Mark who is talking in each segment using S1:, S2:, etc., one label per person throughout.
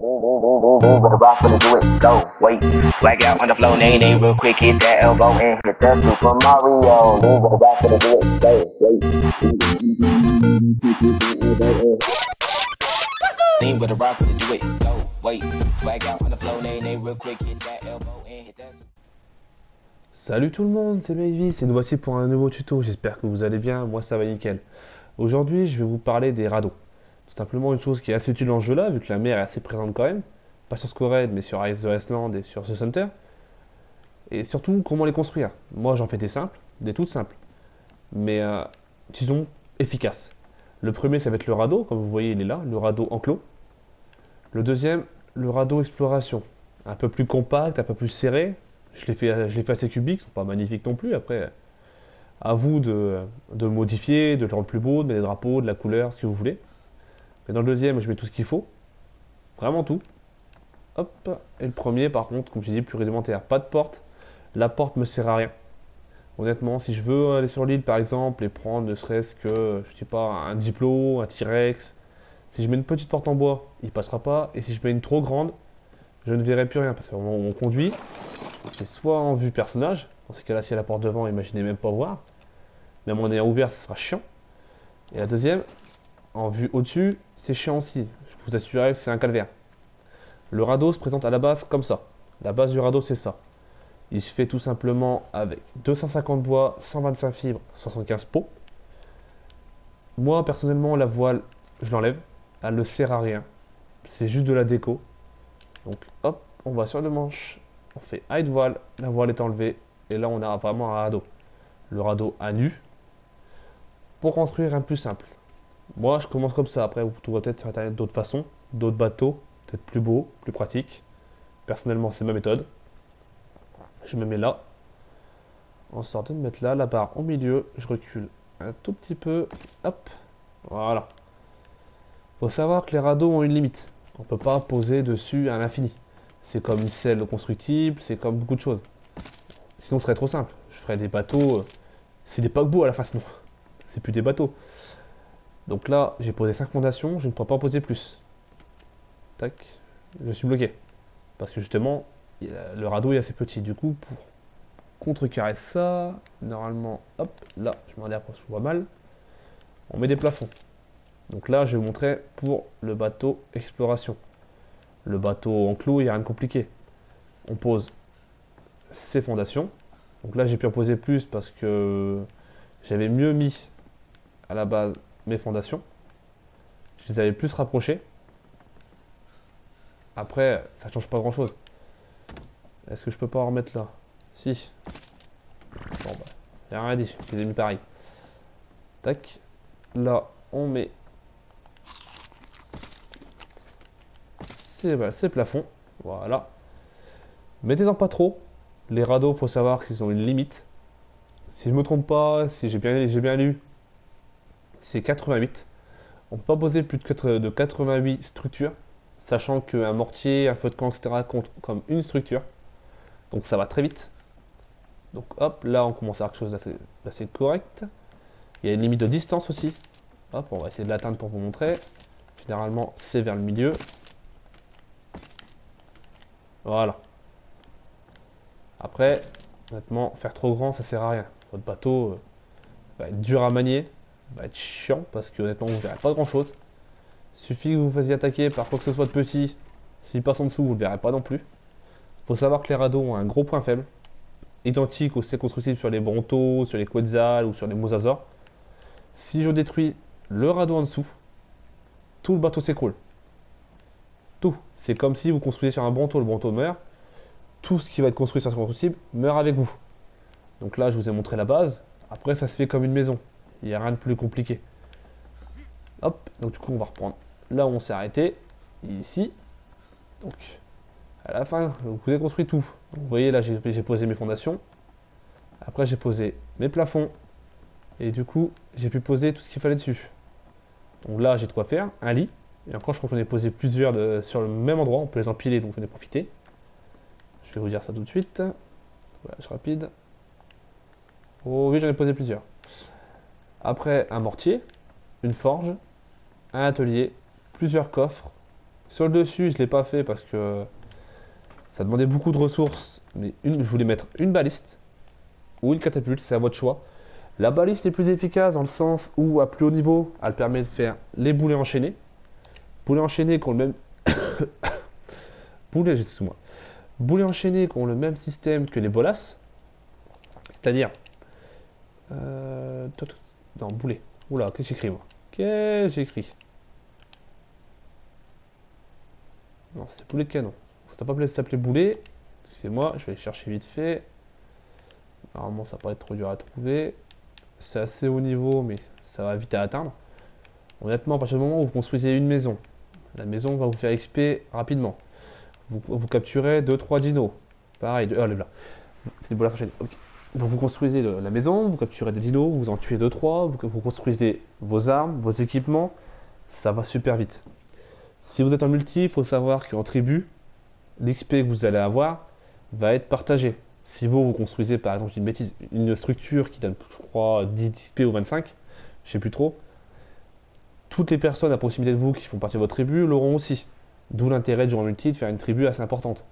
S1: With a rock, gonna do it slow. Wait, swag out on the flow, nay, real quick, hit that elbow and hit that Super Mario. With a rock, gonna do it slow. Wait. Lean with a rock, gonna do it slow. Wait, swag out on the flow, nay, real quick, hit that elbow and hit that.
S2: Salut tout le monde, c'est Levis et nous voici pour un nouveau tuto, j'espère que vous allez bien, moi ça va nickel. Aujourd'hui je vais vous parler des radeaux. Tout simplement une chose qui est assez utile dans ce jeu là, vu que la mer est assez présente quand même. Pas sur Scored mais sur Ice the Iceland et sur The Center. Et surtout comment les construire. Moi j'en fais des simples, des toutes simples. Mais disons efficaces. Le premier ça va être le radeau, comme vous voyez il est là, le radeau enclos. Le deuxième, le radeau exploration. Un peu plus compact, un peu plus serré. Je l'ai fait assez cubique, ils sont pas magnifiques non plus. Après, à vous de le modifier, de le rendre plus beau, de mettre des drapeaux, de la couleur, ce que vous voulez. Mais dans le deuxième, je mets tout ce qu'il faut. Vraiment tout. Hop. Et le premier, par contre, comme je dis, plus rudimentaire. Pas de porte. La porte me sert à rien. Honnêtement, si je veux aller sur l'île, par exemple, et prendre ne serait-ce que, je sais pas, un Diplo, un T-Rex, si je mets une petite porte en bois, il passera pas. Et si je mets une trop grande, je ne verrai plus rien. Parce qu'on conduit. C'est soit en vue personnage, dans ces cas-là, si y a la porte devant, imaginez même pas voir. Même en ayant ouvert, ce sera chiant. Et la deuxième, en vue au-dessus, c'est chiant aussi. Je vous assure que c'est un calvaire. Le radeau se présente à la base comme ça. La base du radeau, c'est ça. Il se fait tout simplement avec 250 bois, 125 fibres, 75 pots. Moi, personnellement, la voile, je l'enlève. Elle ne sert à rien. C'est juste de la déco. Donc, hop, on va sur le manche. On fait hide voile, la voile est enlevée, et là on a vraiment un radeau. Le radeau à nu. Pour construire un plus simple. Moi je commence comme ça, après vous trouverez peut-être sur internet d'autres façons, d'autres bateaux, peut-être plus beaux, plus pratiques. Personnellement c'est ma méthode. Je me mets là. En sorte de me mettre là, la barre au milieu, je recule un tout petit peu. Hop, voilà. Faut savoir que les radeaux ont une limite. On ne peut pas poser dessus à l'infini. C'est comme une selle constructible, c'est comme beaucoup de choses. Sinon, ce serait trop simple. Je ferais des bateaux. C'est des paquebots à la fin, sinon. C'est plus des bateaux. Donc là, j'ai posé 5 fondations, je ne pourrais pas en poser plus. Tac. Je suis bloqué. Parce que justement, le radeau est assez petit. Du coup, pour contrecarrer ça, normalement, hop, là, je m'en parce que je vois mal. On met des plafonds. Donc là, je vais vous montrer pour le bateau exploration. Le bateau enclos, il n'y a rien de compliqué. On pose ces fondations. Donc là, j'ai pu en poser plus parce que j'avais mieux mis à la base mes fondations. Je les avais plus rapprochées. Après, ça change pas grand chose. Est-ce que je peux pas en remettre là? Si. Bon bah, j'ai rien dit, je les ai mis pareil. Tac. Là, on met ces plafonds. Voilà. Mettez-en pas trop. Les radeaux, faut savoir qu'ils ont une limite. Si je me trompe pas, si j'ai bien lu, c'est 88. On peut pas poser plus de 88 structures, sachant qu'un mortier, un feu de camp, etc. compte comme une structure. Donc ça va très vite. Donc hop, là on commence à avoir quelque chose d'assez correct. Il y a une limite de distance aussi. Hop, on va essayer de l'atteindre pour vous montrer. Généralement, c'est vers le milieu. Voilà. Après, honnêtement, faire trop grand, ça sert à rien. Votre bateau va être dur à manier, va être chiant parce que honnêtement, vous ne verrez pas grand chose. Suffit que vous vous fassiez attaquer par quoi que ce soit de petit. S'il passe en dessous, vous ne le verrez pas non plus. Faut savoir que les radeaux ont un gros point faible, identique au C constructible sur les Bronto, sur les Quetzal ou sur les Mosasaur. Si je détruis le radeau en dessous, tout le bateau s'écroule. Tout. C'est comme si vous construisez sur un Bronto, le Bronto meurt. Tout ce qui va être construit sur ce constructible meurt avec vous. Donc là, je vous ai montré la base. Après, ça se fait comme une maison. Il n'y a rien de plus compliqué. Hop, donc du coup, on va reprendre là où on s'est arrêté. Ici. Donc, à la fin, vous avez construit tout. Donc, vous voyez, là, j'ai posé mes fondations. Après, j'ai posé mes plafonds. Et du coup, j'ai pu poser tout ce qu'il fallait dessus. Donc là, j'ai de quoi faire. Un lit. Et encore, je crois qu'on est posé plusieurs sur le même endroit. On peut les empiler, donc vous en profiter. Je vais vous dire ça tout de suite. Voilà, je suis rapide. Oh oui, j'en ai posé plusieurs. Après, un mortier, une forge, un atelier, plusieurs coffres, Sur le dessus, je ne l'ai pas fait parce que ça demandait beaucoup de ressources. Mais je voulais mettre une baliste ou une catapulte, c'est à votre choix. La baliste est plus efficace dans le sens où, à plus haut niveau, elle permet de faire les boulets enchaînés. Boulets enchaînés qui ont le même. Boulets, excuse-moi. Boulets enchaînés qui ont le même système que les bolasses. C'est-à-dire. Non, boulet. Oula, qu'est-ce que j'écris moi? Qu'est-ce que j'écris? Non, c'est boulet de canon. Ça t'a pas s'appeler boulet. Excusez-moi, je vais aller chercher vite fait. Normalement, ça va pas être trop dur à trouver. C'est assez haut niveau, mais ça va vite à atteindre. Honnêtement, à partir du moment où vous construisez une maison, la maison va vous faire XP rapidement. Vous capturez 2-3 dinos. Pareil, oh, là. C'est des bolas enchaînées. Ok. Donc vous construisez la maison, vous capturez des dinos, vous en tuez 2-3, vous construisez vos armes, vos équipements. Ça va super vite. Si vous êtes en multi, il faut savoir qu'en tribu, l'XP que vous allez avoir va être partagé. Si vous construisez par exemple une bêtise, une structure qui donne, je crois, 10 XP ou 25, je sais plus trop, toutes les personnes à proximité de vous qui font partie de votre tribu l'auront aussi. D'où l'intérêt de jouer en multi de faire une tribu assez importante.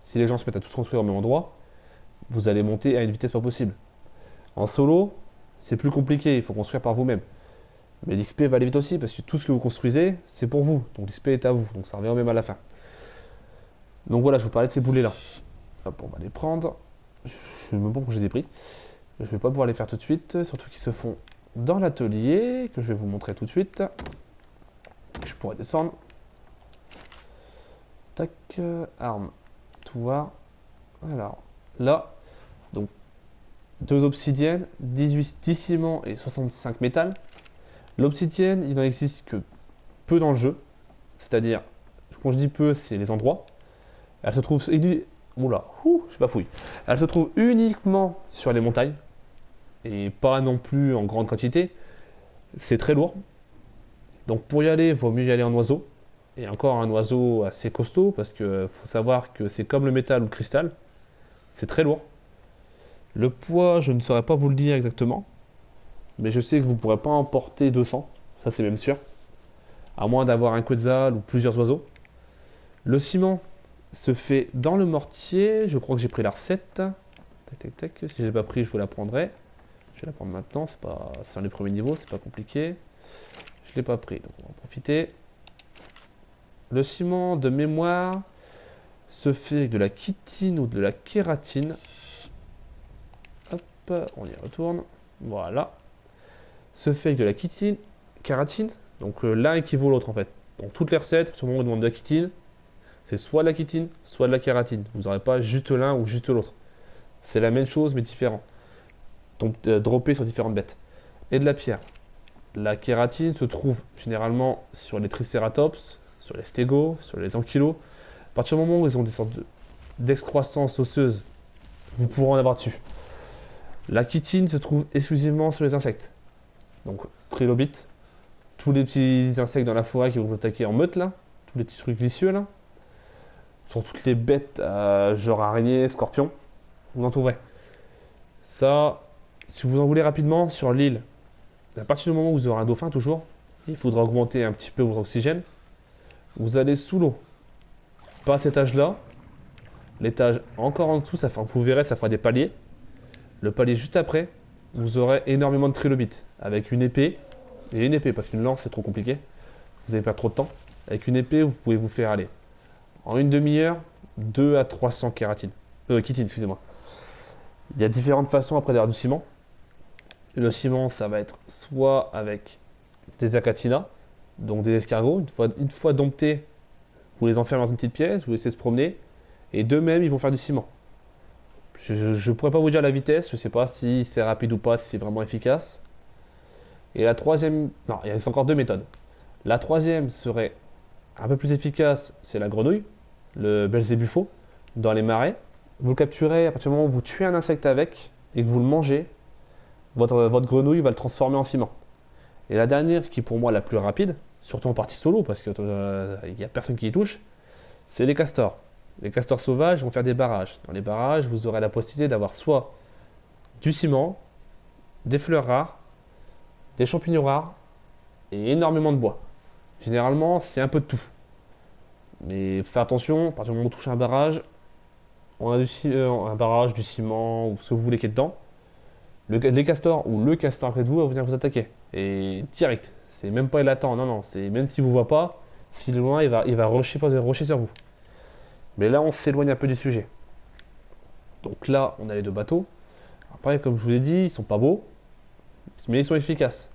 S2: Si les gens se mettent à tous construire au même endroit, vous allez monter à une vitesse pas possible. En solo, c'est plus compliqué, il faut construire par vous-même. Mais l'XP va aller vite aussi parce que tout ce que vous construisez, c'est pour vous. Donc l'XP est à vous, donc ça revient au même à la fin. Donc voilà, je vous parlais de ces boulets là. Hop, on va les prendre. Je me demande pourquoi j'ai des prix. Je vais pas pouvoir les faire tout de suite, surtout qu'ils se font dans l'atelier, que je vais vous montrer tout de suite. Je pourrais descendre. Tac, armes. Tout voir. Alors, là, donc, 2 obsidiennes, 10 ciment et 65 métal. L'obsidienne, il n'en existe que peu dans le jeu. C'est-à-dire, quand je dis peu, c'est les endroits. Elle se trouve. Oula, je bafouille. Elle se trouve uniquement sur les montagnes. Et pas non plus en grande quantité. C'est très lourd. Donc pour y aller, il vaut mieux y aller en oiseau. Et encore un oiseau assez costaud, parce que faut savoir que c'est comme le métal ou le cristal. C'est très lourd. Le poids, je ne saurais pas vous le dire exactement. Mais je sais que vous ne pourrez pas en porter 200. Ça c'est même sûr. À moins d'avoir un quetzal ou plusieurs oiseaux. Le ciment se fait dans le mortier. Je crois que j'ai pris la recette. Tac, tac, tac. Si je l'ai pas pris, je vous la prendrai. Je vais la prendre maintenant. C'est dans les premiers niveaux, c'est pas compliqué. Je l'ai pas pris, donc on va en profiter. Le ciment de mémoire se fait avec de la chitine ou de la kératine. Hop, on y retourne. Voilà. Se fait avec de la chitine, kératine. Donc l'un équivaut à l'autre en fait. Dans toutes les recettes, tout le monde demande de la chitine. C'est soit de la chitine, soit de la kératine. Vous n'aurez pas juste l'un ou juste l'autre. C'est la même chose mais différent. Donc droppé sur différentes bêtes. Et de la pierre. La kératine se trouve généralement sur les tricératops, sur les stégosaures, sur les ankylos. À partir du moment où ils ont des sortes d'excroissance osseuse, vous pourrez en avoir dessus. La chitine se trouve exclusivement sur les insectes. Donc trilobites, tous les petits insectes dans la forêt qui vont vous attaquer en meute là, tous les petits trucs vicieux là, sur toutes les bêtes genre araignées, scorpions, vous en trouverez. Ça, si vous en voulez rapidement, sur l'île, à partir du moment où vous aurez un dauphin toujours, il faudra augmenter un petit peu votre oxygène. Vous allez sous l'eau. Pas à cet étage-là. L'étage encore en dessous, vous verrez, ça fera des paliers. Le palier juste après, vous aurez énormément de trilobites. Avec une épée, et une épée, parce qu'une lance c'est trop compliqué. Vous allez perdre trop de temps. Avec une épée, vous pouvez vous faire aller. En une demi-heure, 2 à 300 kératines. Chitine, excusez-moi. Il y a différentes façons après d'avoir du ciment. Le ciment, ça va être soit avec des acacinas, donc des escargots. Une fois domptés, vous les enfermez dans une petite pièce, vous laissez se promener, et d'eux-mêmes, ils vont faire du ciment. Je ne pourrais pas vous dire la vitesse, je ne sais pas si c'est rapide ou pas, si c'est vraiment efficace. Et la troisième, non, il y a encore 2 méthodes. La troisième serait un peu plus efficace, c'est la grenouille, le belzébuffo, dans les marais. Vous le capturez à partir du moment où vous tuez un insecte avec et que vous le mangez. Votre grenouille va le transformer en ciment. Et la dernière, qui est pour moi la plus rapide, surtout en partie solo, parce qu'il n'y a personne qui y touche, c'est les castors. Les castors sauvages vont faire des barrages. Dans les barrages, vous aurez la possibilité d'avoir soit du ciment, des fleurs rares, des champignons rares et énormément de bois. Généralement, c'est un peu de tout. Mais faites attention, à partir du moment où on touche un barrage, on a un barrage, du ciment, ou ce que vous voulez qui est dedans. Les castors ou le castor à côté de vous va venir vous attaquer. Et direct. C'est même pas il attend. Non, non. C'est même s'il vous voit pas, s'il est loin, il va rusher sur vous. Mais là, on s'éloigne un peu du sujet. Donc là, on a les deux bateaux. Après, comme je vous l'ai dit, ils sont pas beaux, mais ils sont efficaces.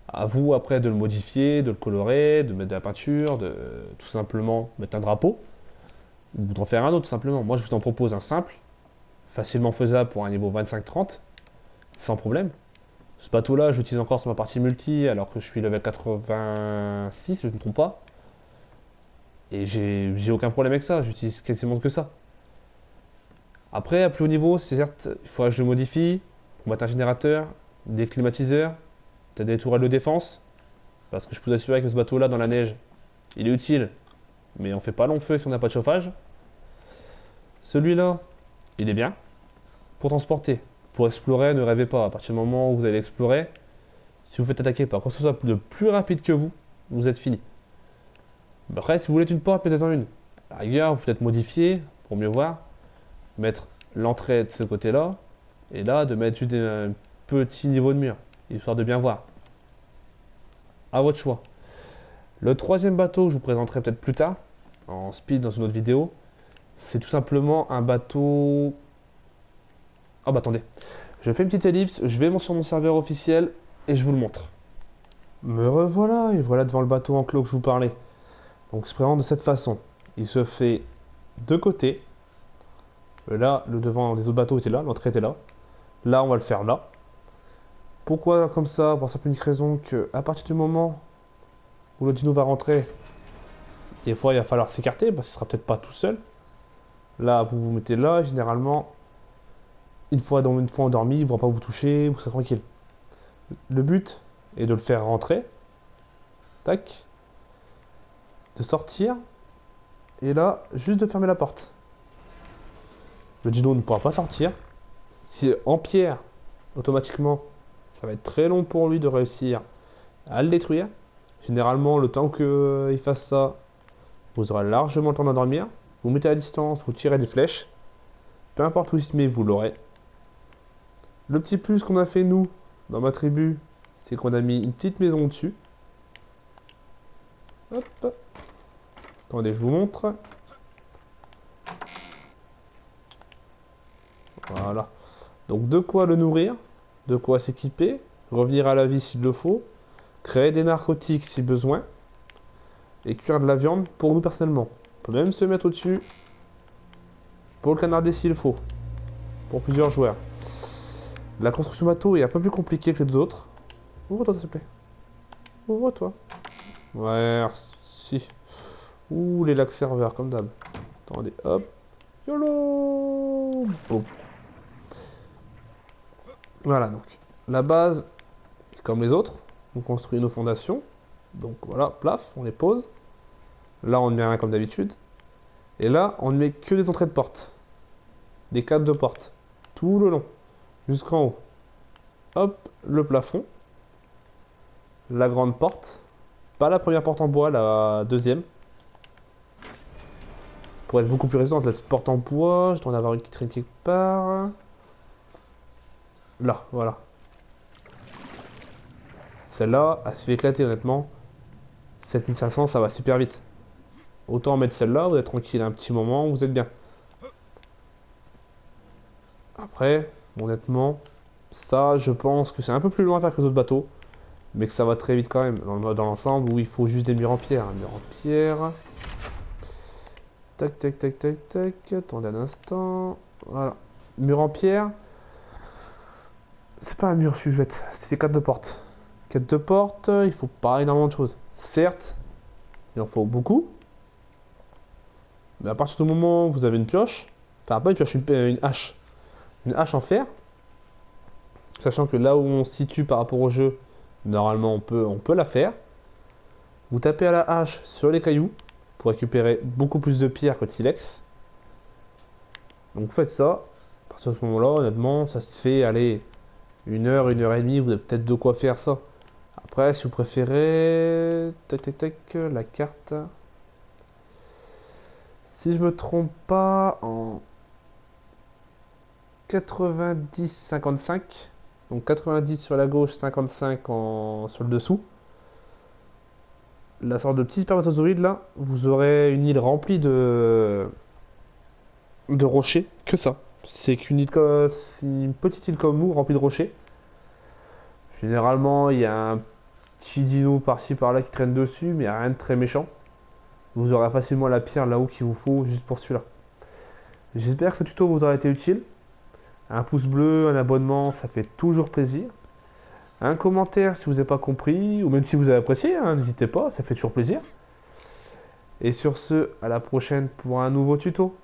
S2: À vous après de le modifier, de le colorer, de mettre de la peinture, de tout simplement mettre un drapeau, ou d'en faire un autre tout simplement. Moi, je vous en propose un simple, facilement faisable pour un niveau 25-30, sans problème. Ce bateau-là, je l'utilise encore sur ma partie multi, alors que je suis level 86, si je ne me trompe pas. Et j'ai aucun problème avec ça, j'utilise quasiment que ça. Après, à plus haut niveau, c'est certes, il faudra que je le modifie, pour mettre un générateur, des climatiseurs, peut-être des tourelles de défense. Parce que je peux vous assurer que ce bateau-là, dans la neige, il est utile, mais on fait pas long feu si on n'a pas de chauffage. Celui-là, il est bien. Pour transporter, pour explorer, ne rêvez pas. À partir du moment où vous allez explorer, si vous faites attaquer par quoi que ce soit de plus rapide que vous êtes fini. Après, si vous voulez une porte, mettez-en une. À la rigueur, vous peut-être modifier, pour mieux voir, mettre l'entrée de ce côté-là, et là, de mettre juste un petit niveau de mur, histoire de bien voir. À votre choix. Le troisième bateau que je vous présenterai peut-être plus tard, en speed dans une autre vidéo, c'est tout simplement un bateau... Ah bah attendez, je fais une petite ellipse, je vais sur mon serveur officiel et je vous le montre. Me revoilà, et voilà devant le bateau enclos que je vous parlais. Donc il se présente de cette façon. Il se fait de côté. Là, le devant des autres bateaux était là, l'entrée était là. Là, on va le faire là. Pourquoi comme ça? Pour la simple unique raison que à partir du moment où le dino va rentrer, des fois il va falloir s'écarter parce qu'il sera peut-être pas tout seul. Là, vous vous mettez là, généralement, une fois endormi, il ne va pas vous toucher, vous serez tranquille. Le but est de le faire rentrer. Tac. De sortir. Et là, juste de fermer la porte. Le dino ne pourra pas sortir. Si en pierre, automatiquement, ça va être très long pour lui de réussir à le détruire. Généralement, le temps qu'il fasse ça, vous aurez largement le temps d'endormir. Vous mettez à distance, vous tirez des flèches. Peu importe où il se met, vous l'aurez. Le petit plus qu'on a fait nous, dans ma tribu, c'est qu'on a mis une petite maison au-dessus. Hop. Attendez, je vous montre. Voilà. Donc de quoi le nourrir, de quoi s'équiper, revenir à la vie s'il le faut, créer des narcotiques si besoin, et cuire de la viande pour nous personnellement. On peut même se mettre au-dessus pour le canarder s'il faut, pour plusieurs joueurs. La construction bateau est un peu plus compliquée que les autres. Ouvre-toi s'il te plaît. Ouvre-toi. Ouais, si. Ouh, les lacs serveurs comme d'hab. Attendez, hop. YOLO. Boum. Voilà, donc. La base, comme les autres, on construit nos fondations. Donc voilà, plaf, on les pose. Là, on ne met rien comme d'habitude. Et là, on ne met que des entrées de porte. Des cadres de porte. Tout le long. Jusqu'en haut. Hop, le plafond. La grande porte. Pas la première porte en bois, la deuxième. Pour être beaucoup plus résistante, la petite porte en bois. Je dois en avoir une qui traîne quelque part. Là, voilà. Celle-là, elle se fait éclater honnêtement. 7500, ça va super vite. Autant mettre celle-là, vous êtes tranquille un petit moment, vous êtes bien. Après, honnêtement, ça, je pense que c'est un peu plus loin à faire que les autres bateaux. Mais que ça va très vite quand même, dans l'ensemble, où il faut juste des murs en pierre. Un mur en pierre. Tac, tac, tac, tac, tac. Attendez un instant. Voilà. Mur en pierre. C'est pas un mur, je suis bête. C'est des cadres de porte. Cadres de porte, il faut pas énormément de choses. Certes, il en faut beaucoup. Mais à partir du moment où vous avez une pioche, enfin pas une pioche, une hache. Une hache en fer. Sachant que là où on se situe par rapport au jeu, normalement on peut la faire. Vous tapez à la hache sur les cailloux pour récupérer beaucoup plus de pierres que Tilex. Donc vous faites ça. À partir de ce moment-là, honnêtement, ça se fait, allez, 1 heure et demie, vous avez peut-être de quoi faire ça. Après, si vous préférez... Tac, tac, tac, la carte... si je me trompe pas, en 90-55. Donc 90 sur la gauche, 55 sur le dessous. La sorte de petit spermatozoïde là, vous aurez une île remplie de rochers, que ça. C'est une petite île comme nous, remplie de rochers. Généralement, il y a un petit dino par-ci par-là qui traîne dessus, mais rien de très méchant. Vous aurez facilement la pierre là-haut qu'il vous faut juste pour celui-là. J'espère que ce tuto vous aura été utile. Un pouce bleu, un abonnement, ça fait toujours plaisir. Un commentaire si vous n'avez pas compris, ou même si vous avez apprécié, hein, n'hésitez pas, ça fait toujours plaisir. Et sur ce, à la prochaine pour un nouveau tuto.